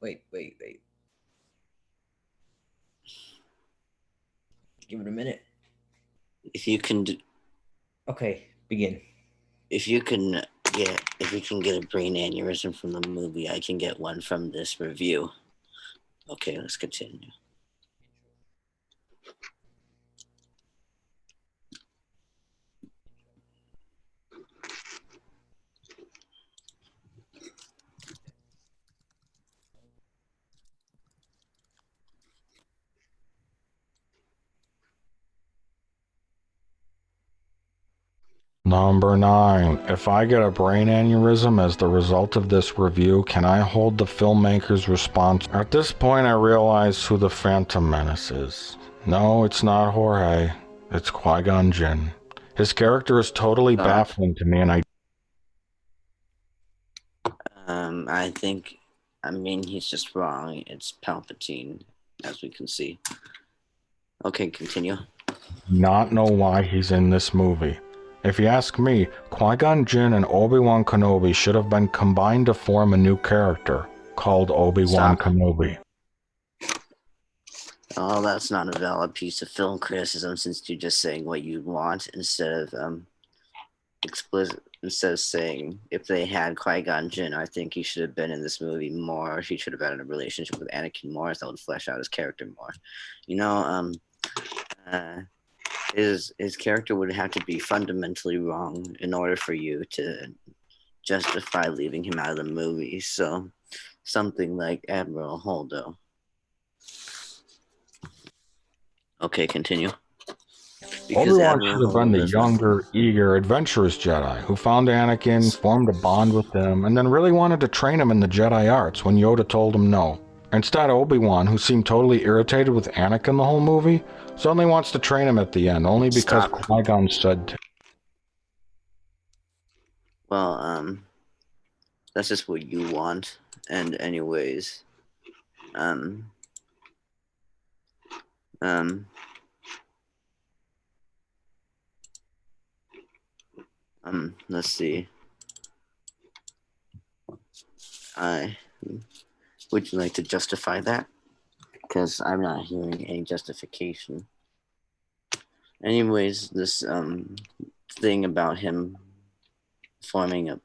Wait. Give it a minute. If you can, Okay, begin. if you can get a brain aneurysm from the movie, I can get one from this review. Okay, let's continue. Number 9. If I get a brain aneurysm as the result of this review, can I hold the filmmaker's response? At this point, I realize who the Phantom Menace is. No, it's not Jorge. It's Qui-Gon Jinn. His character is totally baffling to me, and I mean, he's just wrong. It's Palpatine, as we can see. Okay, continue. Not know why he's in this movie. If you ask me, Qui-Gon Jinn and Obi-Wan Kenobi should have been combined to form a new character called Obi-Wan Kenobi. Oh, that's not a valid piece of film criticism, since you're just saying what you want instead of saying if they had Qui-Gon Jinn, I think he should have been in this movie more. He should have had a relationship with Anakin more, so that would flesh out his character more. You know, his character would have to be fundamentally wrong in order for you to justify leaving him out of the movie. So something like Admiral Holdo. Okay, continue. Obi-Wan should have been the younger, eager, adventurous Jedi who found Anakin, formed a bond with him, and then really wanted to train him in the Jedi arts when Yoda told him no. Instead, Obi-Wan, who seemed totally irritated with Anakin the whole movie, suddenly wants to train him at the end, only because Qui-Gon said to. Well, that's just what you want. And anyways, let's see. Would you like to justify that? Because I'm not hearing any justification. Anyways, this thing about him forming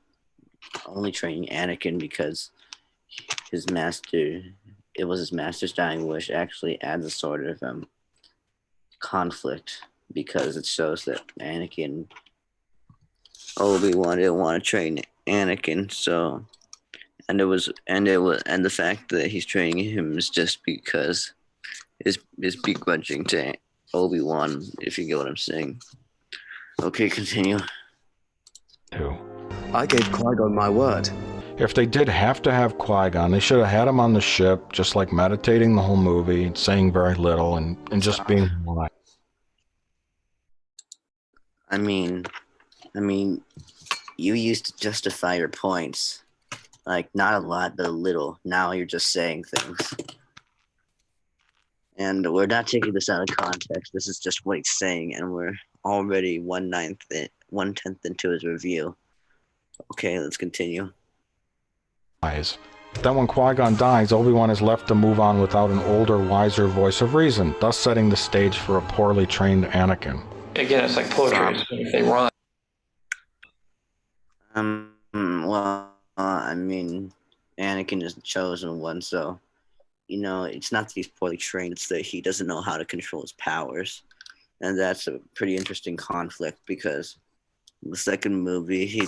only training Anakin because his master, it was his master's dying wish, actually adds a sort of conflict, because it shows that Obi-Wan didn't want to train Anakin, so and the fact that he's training him is just because is begrudging to Obi-Wan, if you get what I'm saying. Okay, continue. I gave Qui-Gon my word. If they did have to have Qui-Gon, they should have had him on the ship, just like meditating the whole movie, saying very little, and just being alive. I mean, you used to justify your points. Like, not a lot, but a little. Now you're just saying things. And we're not taking this out of context. This is just what he's saying, and we're already 1/10 into his review. Okay, let's continue. Then when Qui-Gon dies, Obi-Wan is left to move on without an older, wiser voice of reason, thus setting the stage for a poorly trained Anakin. Again, it's like poetry. If they rhyme. Well, I mean, Anakin is the chosen one, so, you know, it's not that he's poorly trained, it's that he doesn't know how to control his powers. And that's a pretty interesting conflict, because in the second movie,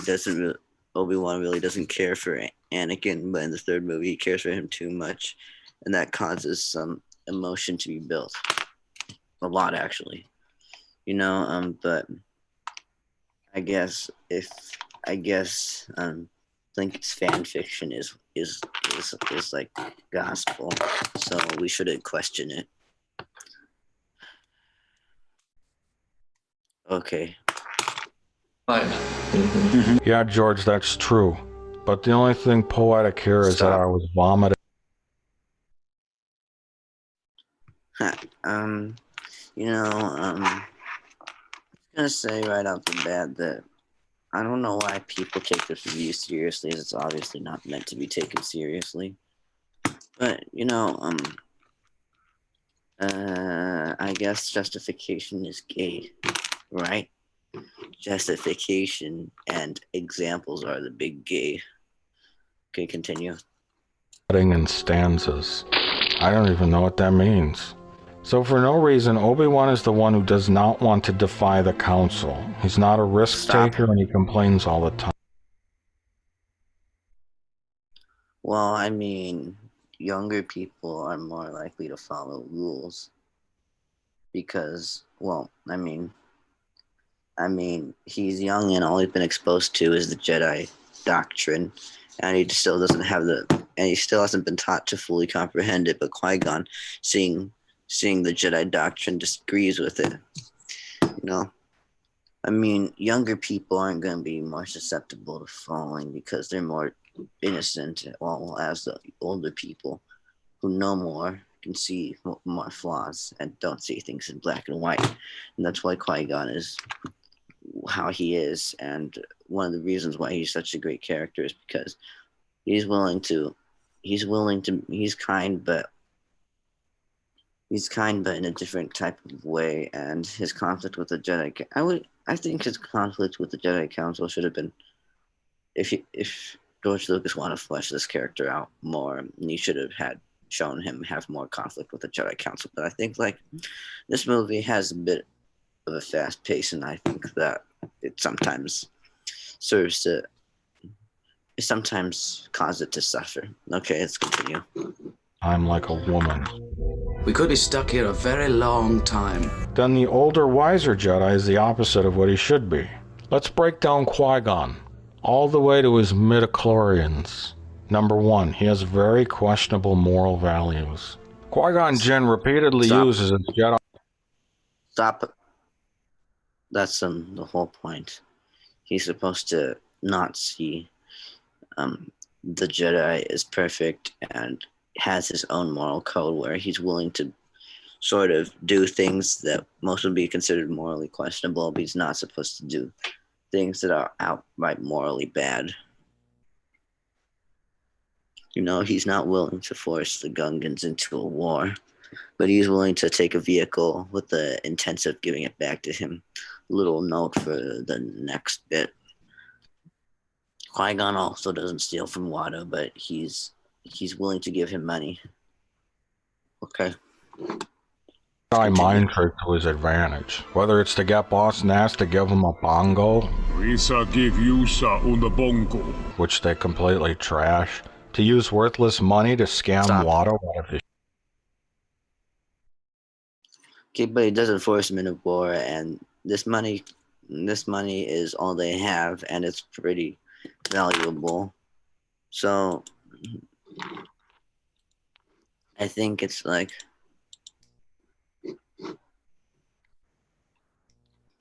Obi-Wan really doesn't care for Anakin, but in the third movie, he cares for him too much, and that causes some emotion to be built. A lot, actually. You know, but I guess Plinkett's fan fiction is like gospel, so we shouldn't question it. Okay. Yeah, George, that's true. But the only thing poetic here is that I was vomiting. I'm gonna say right off the bat that I don't know why people take this review seriously, as it's obviously not meant to be taken seriously. But I guess justification is gay, right? Justification and examples are the big gay. Okay, continue. In stanzas. I don't even know what that means. So for no reason, Obi-Wan is the one who does not want to defy the council. He's not a risk taker and he complains all the time. Well, I mean, younger people are more likely to follow rules because, well, I mean, he's young and all he's been exposed to is the Jedi doctrine, and he still doesn't have and he still hasn't been taught to fully comprehend it. But Qui-Gon, seeing the Jedi doctrine, disagrees with it. I mean, younger people aren't going to be more susceptible to falling because they're more innocent, well, as the older people who know more can see more flaws and don't see things in black and white. And that's why Qui-Gon is how he is, and one of the reasons why he's such a great character is because he's kind, but in a different type of way. And his conflict with the Jedi, I think his conflict with the Jedi Council should have been, if George Lucas wanted to flesh this character out more, he should have shown him have more conflict with the Jedi Council. But I think like this movie has a bit of a fast pace, and I think that it sometimes causes it to suffer. Okay, let's continue. I'm like a woman. We could be stuck here a very long time. Then the older, wiser Jedi is the opposite of what he should be. Let's break down Qui-Gon, all the way to his midichlorians. Number 1, he has very questionable moral values. Qui-Gon Jinn repeatedly uses his Jedi... Stop. That's the whole point. He's supposed to not see the Jedi is perfect and has his own moral code where he's willing to sort of do things that most would be considered morally questionable, but he's not supposed to do things that are outright morally bad. He's not willing to force the Gungans into a war, but he's willing to take a vehicle with the intent of giving it back to him. Little note for the next bit. Qui-Gon also doesn't steal from Watto, but he's willing to give him money. Okay. Jedi mind trick to his advantage, whether it's to get Boss Nass to give him a bongo, which they completely trash, to use worthless money to scam Watto out of his... Okay, but he doesn't force him into war, and this money is all they have, and it's pretty valuable. So I think it's like, I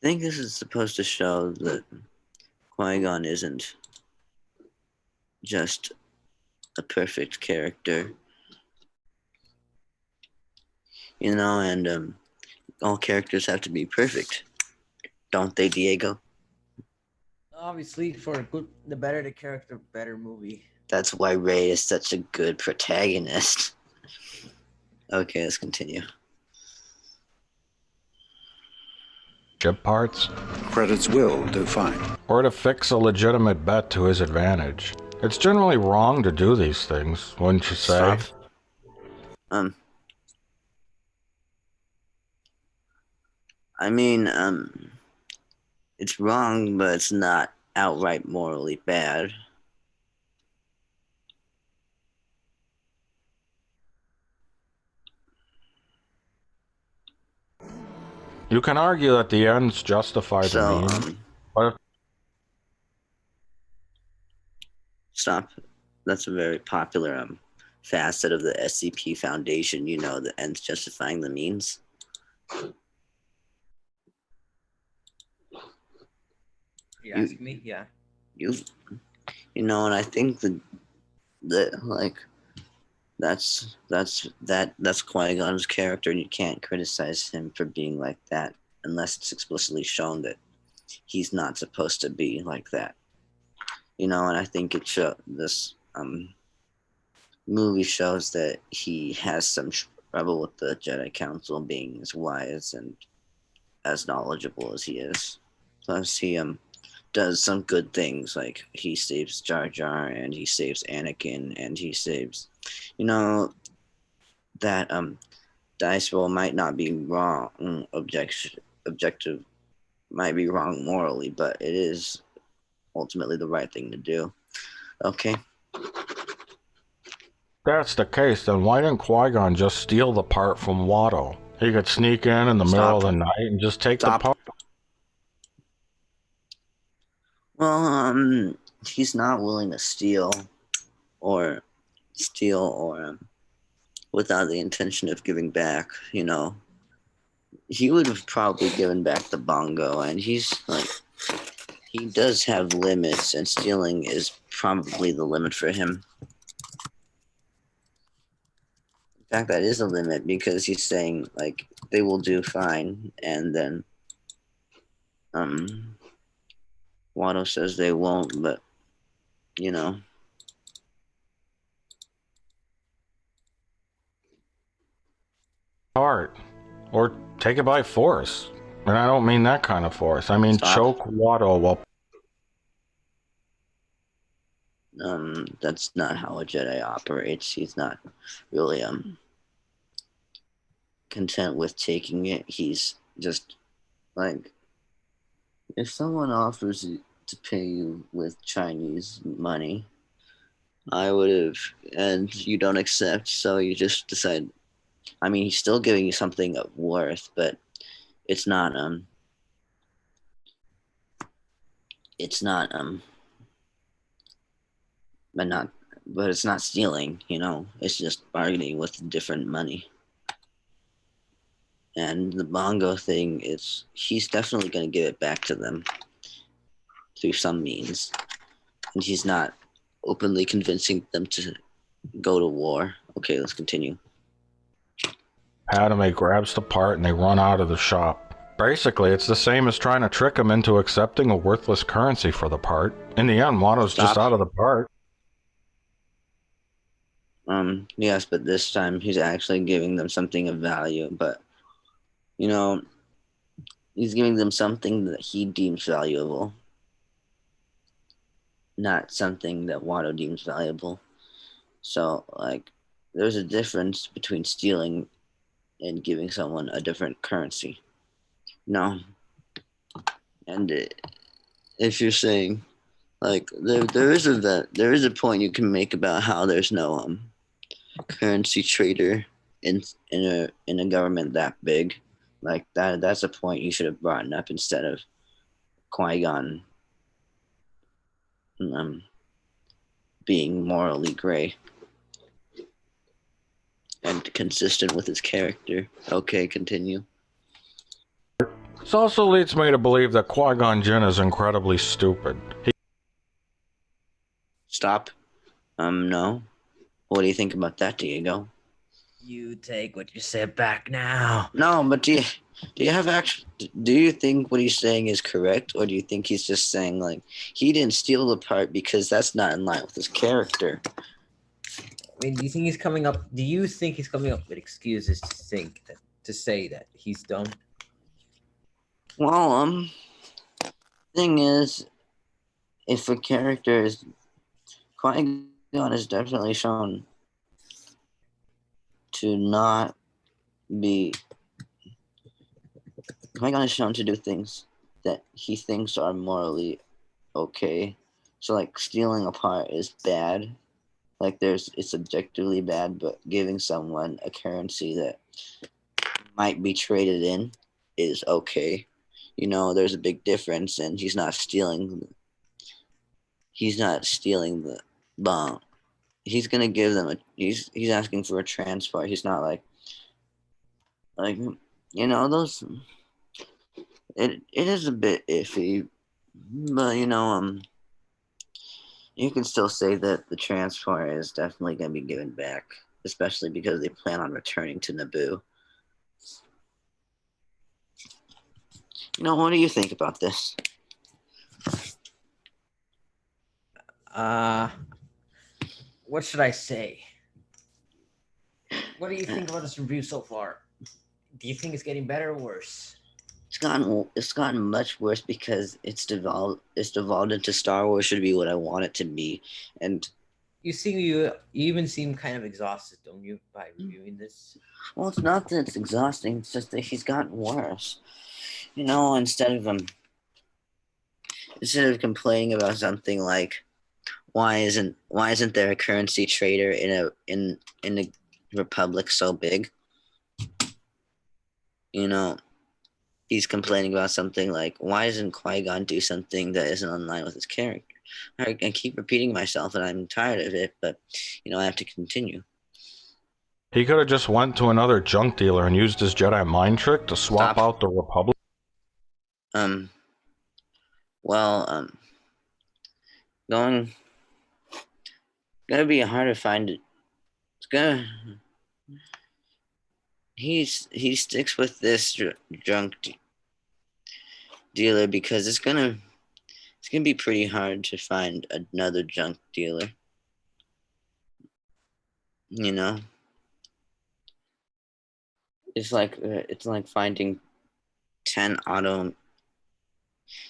think this is supposed to show that Qui-Gon isn't just a perfect character, and all characters have to be perfect, don't they, Diego? Obviously, for the better the character, better movie. That's why Rey is such a good protagonist. Okay, let's continue. Chip parts? Credits will do fine. Or to fix a legitimate bet to his advantage. It's generally wrong to do these things, wouldn't you say? Stop. I mean, it's wrong, but it's not outright morally bad. You can argue that the ends justify the means, but if... Stop. That's a very popular facet of the SCP Foundation, the ends justifying the means. You ask me? Yeah. And I think that's Qui-Gon's character, and you can't criticize him for being like that unless it's explicitly shown that he's not supposed to be like that. And I think it showed this movie shows that he has some trouble with the Jedi Council being as wise and as knowledgeable as he is. Plus, he does some good things, like he saves Jar Jar and he saves Anakin and he saves, you know, that dice roll might not be wrong, objective might be wrong morally, but it is ultimately the right thing to do. Okay. That's the case, then why didn't Qui-Gon just steal the part from Watto? He could sneak in the middle of the night and just take the part. Well, he's not willing to steal or without the intention of giving back, you know. He would have probably given back the bongo, and he's like, he does have limits, and stealing is probably the limit for him. In fact, that is a limit, because he's saying, like, they will do fine, and then Watto says they won't, but, you know. Part. Or take it by force. And I don't mean that kind of force. I mean choke Watto while... That's not how a Jedi operates. He's not really, content with taking it. He's just, like, if someone offers to pay you with Chinese money, I would have, and you don't accept, so you just decide. I mean, he's still giving you something of worth, but it's not but it's not stealing, you know. It's just bargaining with different money. And the bongo thing is, he's definitely going to give it back to them through some means, and he's not openly convincing them to go to war. Okay, let's continue. Padme grabs the part and they run out of the shop. Basically, it's the same as trying to trick him into accepting a worthless currency for the part. In the end, Watto's just out of the part. Yes, but this time he's actually giving them something of value, but, you know, he's giving them something that he deems valuable, not something that Watto deems valuable. So, like, there's a difference between stealing and giving someone a different currency. No. And if you're saying, like, there is a point you can make about how there's no currency trader in a government that big. Like, that's a point you should have brought up instead of Qui-Gon being morally gray and consistent with his character. Okay, continue. This also leads me to believe that Qui-Gon Jinn is incredibly stupid. Stop. No. What do you think about that, Diego? You take what you said back now. No, but do you think what he's saying is correct, or do you think he's just saying, like, he didn't steal the part because that's not in line with his character? I mean, do you think he's coming up with excuses to say that he's dumb? Well, thing is, if a character is, Qui-Gon is definitely shown to not be, Qui-Gon is shown to do things that he thinks are morally okay. So, like, stealing a part is bad. Like, it's objectively bad, but giving someone a currency that might be traded in is okay. You know, there's a big difference, and he's not stealing the bomb. He's gonna give them he's asking for a transport. He's not like, you know, those, it is a bit iffy, but, you know, you can still say that the transport is definitely gonna be given back, especially because they plan on returning to Naboo. You know, what do you think about this? What should I say? What do you think about this review so far? Do you think it's getting better or worse? It's gotten much worse because it's devolved into Star Wars should be what I want it to be, and You even seem kind of exhausted, don't you, by reviewing this? well, it's not that it's exhausting. It's just that he's gotten worse. You know, instead of complaining about something like why isn't there a currency trader in the Republic so big? You know, he's complaining about something like why doesn't Qui-Gon do something that isn't in line with his character? I keep repeating myself, and I'm tired of it, but I have to continue. He could have just went to another junk dealer and used his Jedi mind trick to swap out the Republic. Gonna be hard to find it. He sticks with this junk dealer because it's gonna be pretty hard to find another junk dealer. You know, it's like finding 10 auto.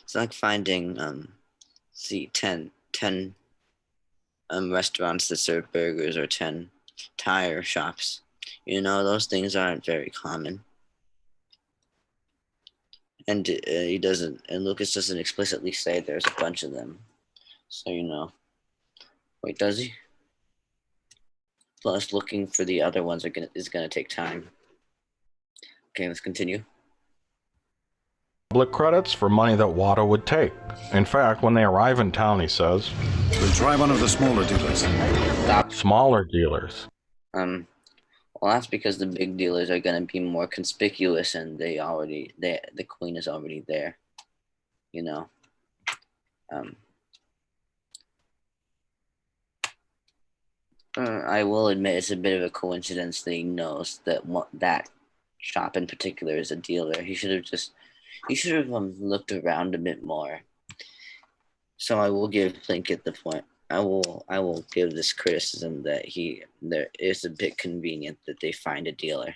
It's like finding 10 restaurants that serve burgers or 10 tire shops. You know, those things aren't very common. And Lucas doesn't explicitly say there's a bunch of them. So, wait, does he? Plus, looking for the other ones is gonna take time. Okay, let's continue. Public credits for money that Watto would take. In fact, when they arrive in town, he says, We'll try one of the smaller dealers. Stop. Smaller dealers. Well, that's because the big dealers are going to be more conspicuous, and the queen is already there. I will admit it's a bit of a coincidence that he knows that that shop in particular is a dealer. He should have looked around a bit more. So I will give Plinkett the point. I will give this criticism that there is a bit convenient that they find a dealer.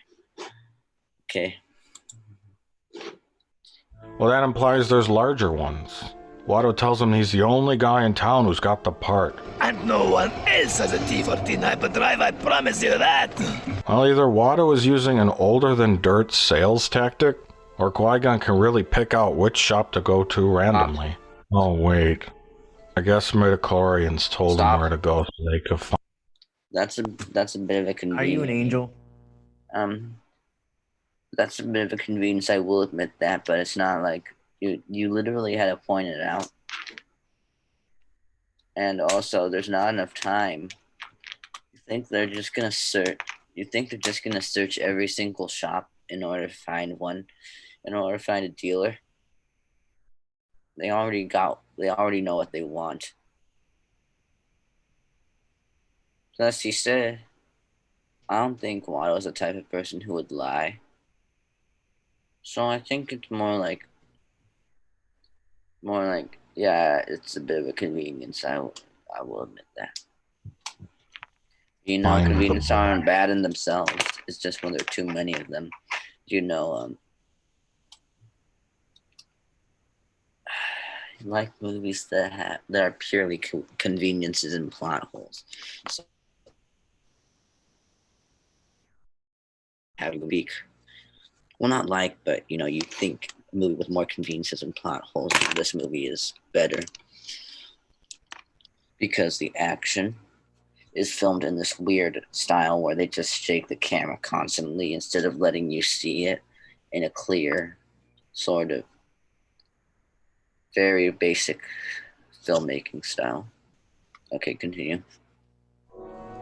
Okay. Well, that implies there's larger ones. Watto tells him he's the only guy in town who's got the part. And no one else has a T14 hyperdrive, I promise you that. Well, either Watto is using an older-than-dirt sales tactic, or Qui-Gon can really pick out which shop to go to randomly. Oh, wait. I guess midichlorians told him where to go so they could find... That's a bit of a convenience. Are you an angel? That's a bit of a convenience, I will admit that, but it's not like... You literally had to point it out. And also, there's not enough time. You think they're just gonna search every single shop in order to find one, in order to find a dealer? They already know what they want. Plus, he said, I don't think Watto's the type of person who would lie. So I think it's more like, yeah, it's a bit of a convenience. I will admit that. Convenience aren't bad in themselves. It's just when there are too many of them. Like movies that are purely conveniences and plot holes. So, having a week, well, not like, but you think a movie with more conveniences and plot holes than this movie is better because the action is filmed in this weird style where they just shake the camera constantly instead of letting you see it in a clear sort of very basic filmmaking style. Okay, continue.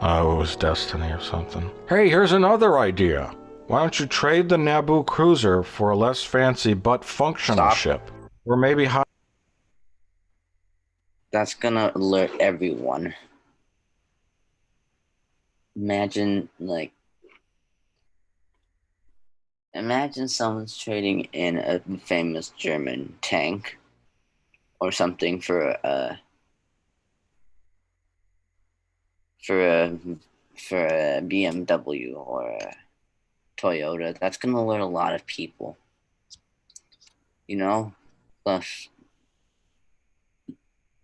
Oh, it was Destiny or something. Hey, here's another idea. Why don't you trade the Naboo cruiser for a less fancy but functional ship? Or maybe That's gonna alert everyone. Imagine someone's trading in a famous German tank or something for a for a BMW or a Toyota, that's going to alert a lot of people. You know, plus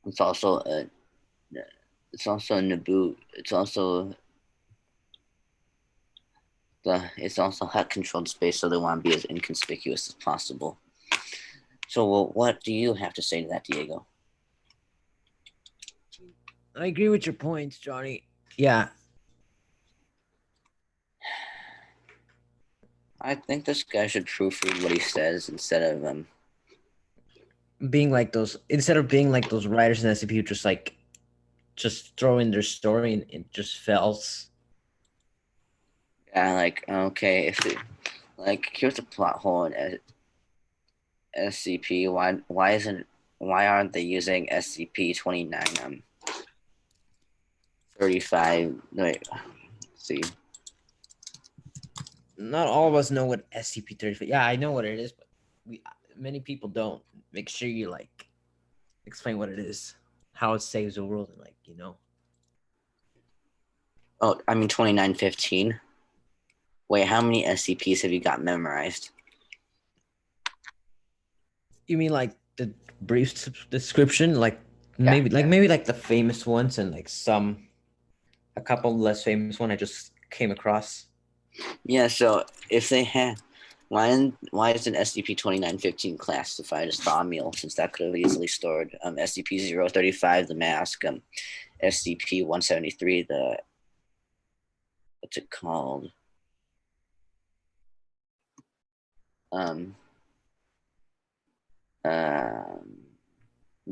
it's also a Naboo. It's also hut controlled space, so they want to be as inconspicuous as possible. So, well, what do you have to say to that, Diego? I agree with your points, Johnny. Yeah. I think this guy should proofread what he says instead of being like those writers in SCP who just throw in their story and it just fails. Yeah, like, okay, here's a plot hole in SCP. Why aren't they using SCP-29 35? Wait, let's see. Not all of us know what SCP-35. Yeah, I know what it is, but many people don't. Make sure you explain what it is, how it saves the world, and Oh, I mean 2915. Wait, how many SCPs have you got memorized? You mean like the brief description, maybe the famous ones and a couple less famous one I just came across. Yeah, so if they had, why isn't SCP-2915 classified as thaw meal, since that could have easily stored SCP-035, the mask, SCP-173, the, what's it called?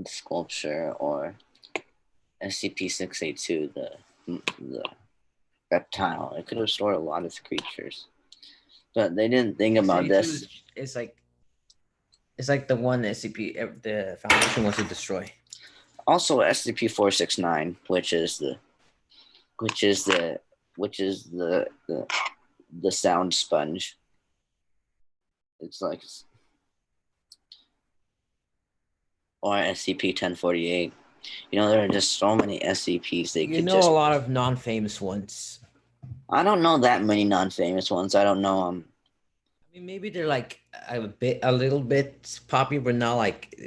Sculpture, or SCP-682, the reptile. It could have stored a lot of creatures, but they didn't think about this. It's like the one SCP the Foundation wants to destroy. Also, SCP-469, which is the sound sponge. It's like, or SCP-1048. There are just so many SCPs they could just. A lot of non-famous ones. I don't know that many non-famous ones. I don't know I mean, maybe they're a little bit popular, but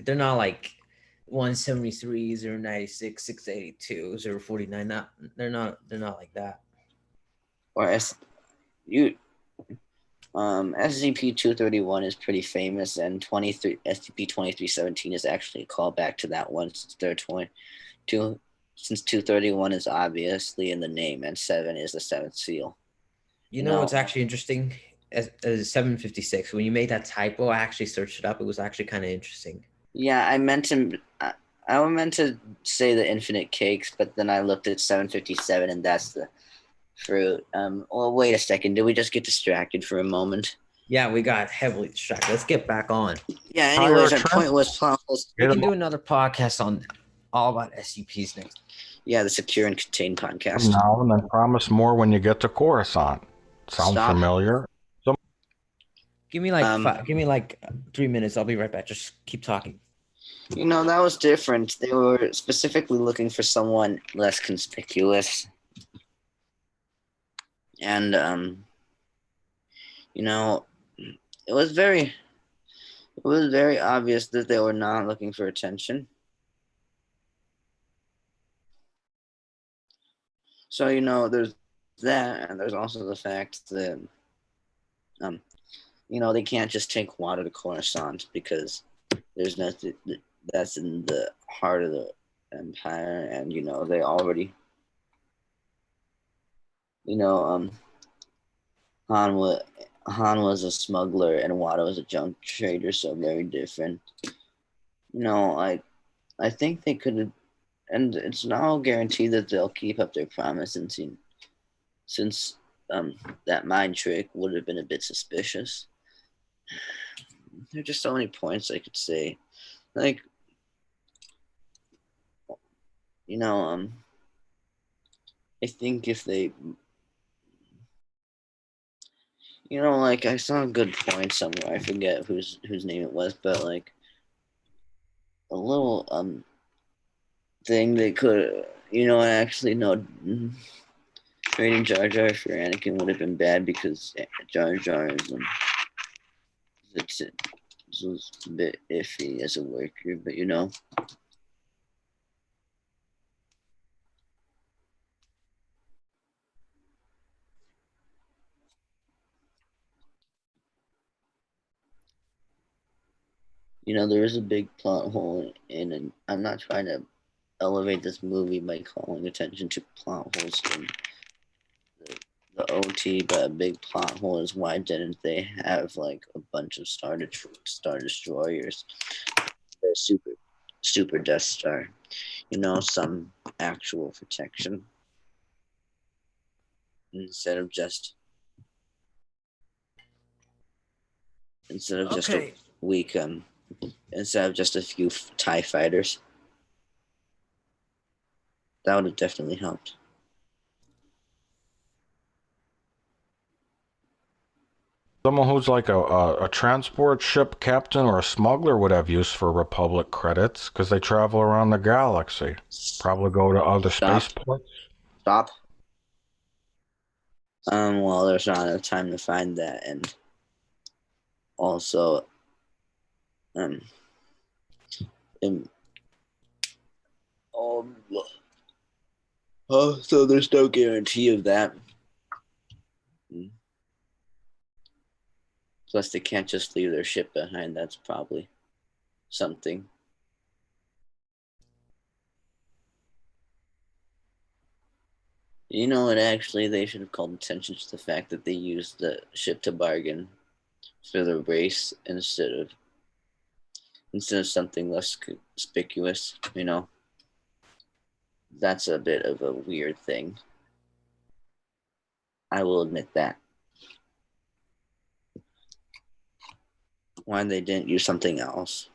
they're not 173, 096, 682, 049. They're not like that. Or SCP-231 is pretty famous, and SCP-2317 is actually a callback to that one, since since 231 is obviously in the name, and 7 is the seventh seal. What's actually interesting? As 756. When you made that typo, I actually searched it up. It was actually kind of interesting. Yeah, I meant to say the infinite cakes, but then I looked at 757, and that's the fruit. Well, wait a second. Did we just get distracted for a moment? Yeah, we got heavily distracted. Let's get back on. Yeah, anyways, our point was we can do another podcast on all about SCPs next. Yeah, the Secure and Contained podcast. Now and then promise more when you get to Coruscant. Sound familiar? Give me give me 3 minutes. I'll be right back. Just keep talking. That was different. They were specifically looking for someone less conspicuous. And it was very obvious that they were not looking for attention. So there's that, and there's also the fact that they can't just take water to Coruscant, because there's nothing that's in the heart of the Empire, and they already Han was a smuggler and Wada was a junk trader, so very different. I think they could have, and it's no guarantee that they'll keep up their promise, and since that mind trick would have been a bit suspicious. There are just so many points I could say. I think if they, I saw a good point somewhere. I forget whose name it was, but a little thing they could, actually no. Trading Jar Jar for Anakin would have been bad because Jar Jar is was a bit iffy as a worker, but you know. You know, there is a big plot hole in, and I'm not trying to elevate this movie by calling attention to plot holes in the OT, but a big plot hole is why didn't they have like a bunch of Star Destroyers? They're super Death Star, you know, some actual protection instead of just a weak instead of just a few TIE fighters. That would have definitely helped. Someone who's like a transport ship captain or a smuggler would have use for Republic credits because they travel around the galaxy. Probably go to other spaceports. Stop. Well, there's not enough time to find that, and also, so there's no guarantee of that. Plus, they can't just leave their ship behind. That's probably something. You know what? Actually, they should have called attention to the fact that they used the ship to bargain for the race instead of something less conspicuous. You know, that's a bit of a weird thing. I will admit that. Why they didn't use something else,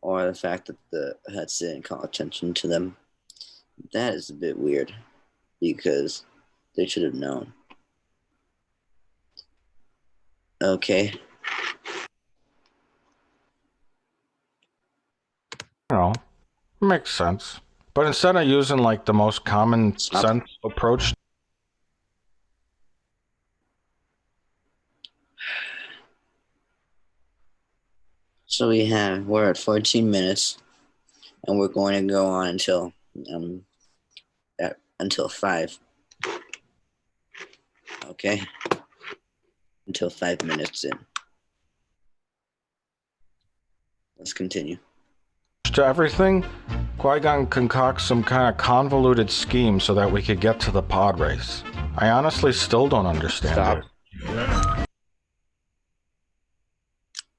or the fact that the Huts didn't call attention to them, that is a bit weird, because they should have known. Okay. You know, makes sense. But instead of using like the most common sense approach. So we're at 14 minutes, and we're going to go on until 5. Okay, until 5 minutes in. Let's continue. To everything, Qui-Gon concocts some kind of convoluted scheme so that we could get to the pod race. I honestly still don't understand it.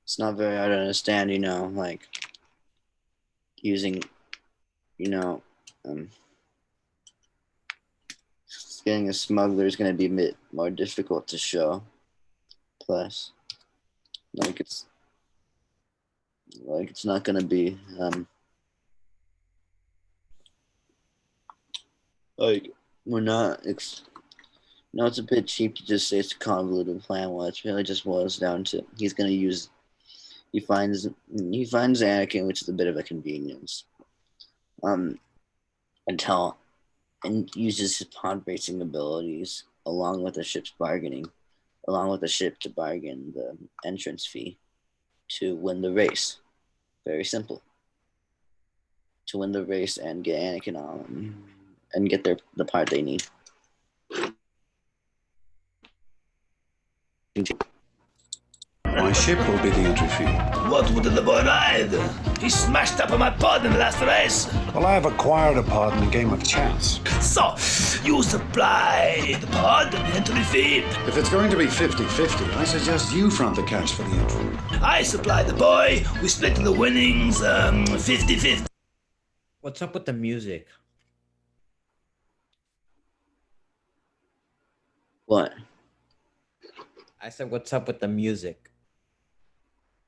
It's not very hard to understand, you know, like using, you know, getting a smuggler is going to be a bit more difficult to show. Plus, like it's not going to be like we're not. No, it's a bit cheap to just say it's a convoluted plan. Well, it really just boils down to he's going to use. He finds Anakin, which is a bit of a convenience. And uses his pod racing abilities along with the ship to bargain the entrance fee to win the race. Very simple. To win the race and get Anakin on and get the part they need. My ship will be the entry fee. What would the boy ride? He smashed up my pod in the last race. Well, I have acquired a pod in a game of chance. So, you supply the pod and the entry fee. If it's going to be 50-50, I suggest you front the cash for the entry. I supply the boy. We split the winnings 50-50. What's up with the music? What? I said, what's up with the music?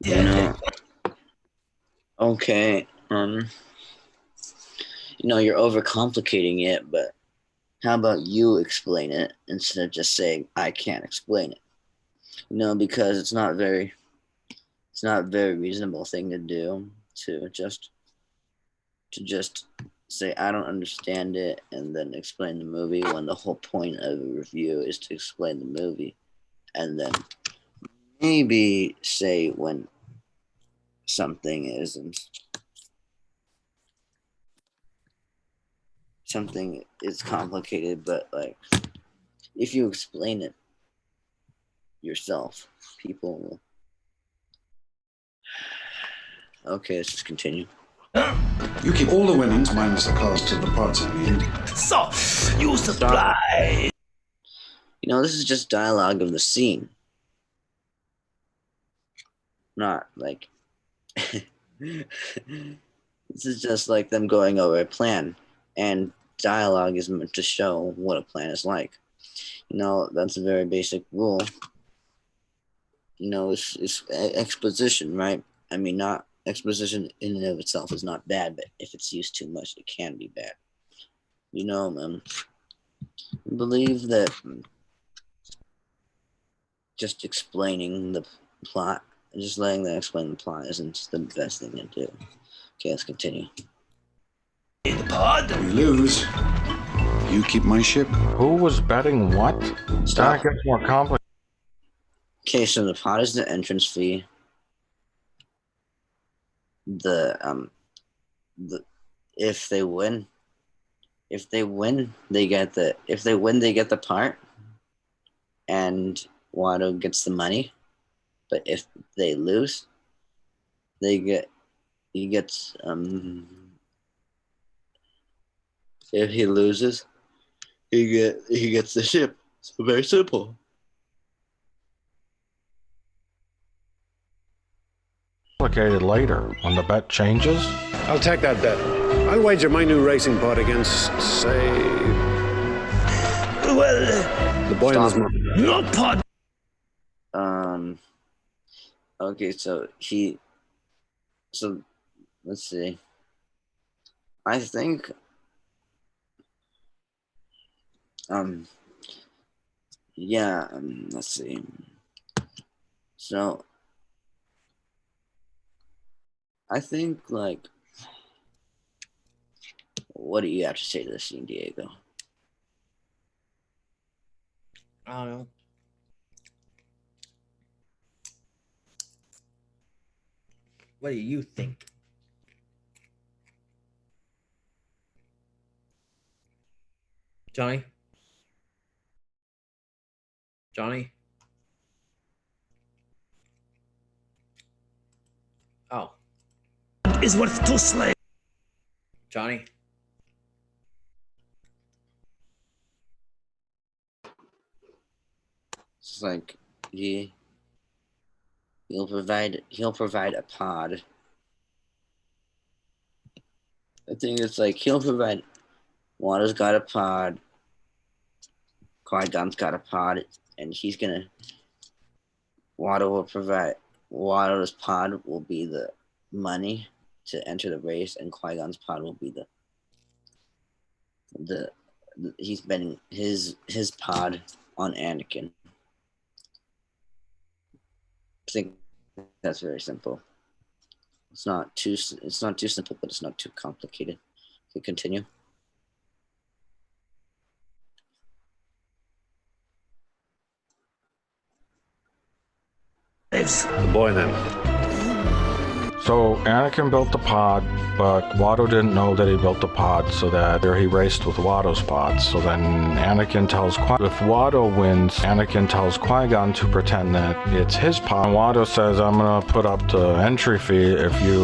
You know, okay, you know, you're overcomplicating it, but how about you explain it instead of just saying, I can't explain it? You know, because it's not a very reasonable thing to do, to just say I don't understand it and then explain the movie when the whole point of a review is to explain the movie, and then maybe say when something is complicated, but like if you explain it yourself, people will. Okay, let's just continue. You keep all the winnings minus the cost of the parts in the end. So, you supply. You know, this is just dialogue of the scene. Not like this is just like them going over a plan, and dialogue is meant to show what a plan is like. You know, that's a very basic rule. You know, it's exposition, right? I mean, not exposition in and of itself is not bad, but if it's used too much, it can be bad. You know, I believe that just explaining the plot, just letting them explain the plot isn't the best thing to do. Okay, let's continue. We lose. You keep my ship. Who was betting what? Stop. That gets more complicated. Okay, so the pot is the entrance fee. If they win, they get the part, and Watto gets the money. But if they lose, he gets if he loses, he gets the ship. It's very simple. Complicated later when the bet changes. I'll take that bet. I'll wager my new racing pod against, say, Well, the boy in his mouth. no pod. Okay, so let's see. I think let's see. So I think, like, what do you have to say to this scene, Diego? I don't know. What do you think? Johnny? Johnny? Oh. Is worth 2 slaves. Johnny? It's like he'll provide a pod. I think it's like he'll provide. Watto's got a pod. Qui-Gon's got a pod, and he's gonna. Watto will provide. Watto's pod will be the money to enter the race, and Qui-Gon's pod will be the he's betting his pod on Anakin. I think that's very simple. It's not too simple, but it's not too complicated. Okay, continue. The boy then. So Anakin built the pod, but Watto didn't know that he built the pod, so that he raced with Watto's pod. So then Anakin tells if Watto wins, Anakin tells Qui-Gon to pretend that it's his pod. And Watto says, I'm gonna put up the entry fee if you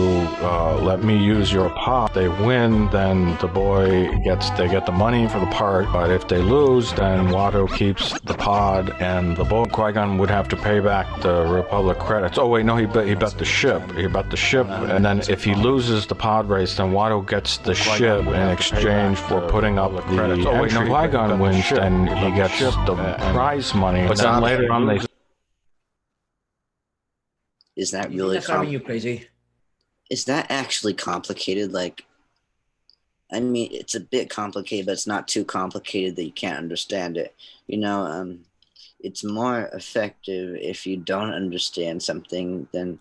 let me use your pod. They win, then they get the money for the part, but if they lose, then Watto keeps the pod and the boat. Qui-Gon would have to pay back the Republic credits. Oh wait, no, he bet the ship. He bet the ship, and then if he loses the pod race, then Watto gets the ship in exchange for putting up the credits. Oh wait, no, Qui-Gon wins, then he gets the prize money. But then later on, they. Is that You think really that's driving you crazy? Is that actually complicated? Like, I mean, it's a bit complicated, but it's not too complicated that you can't understand it. You know, it's more effective if you don't understand something than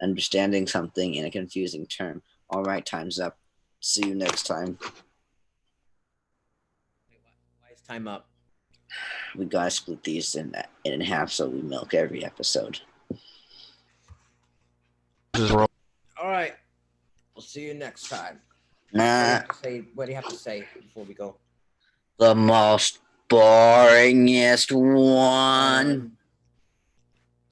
understanding something in a confusing term. All right, time's up. See you next time. Why is time up? We gotta split these in half so we milk every episode. All right. We'll see you next time. What do you have to say before we go? The most boringest one.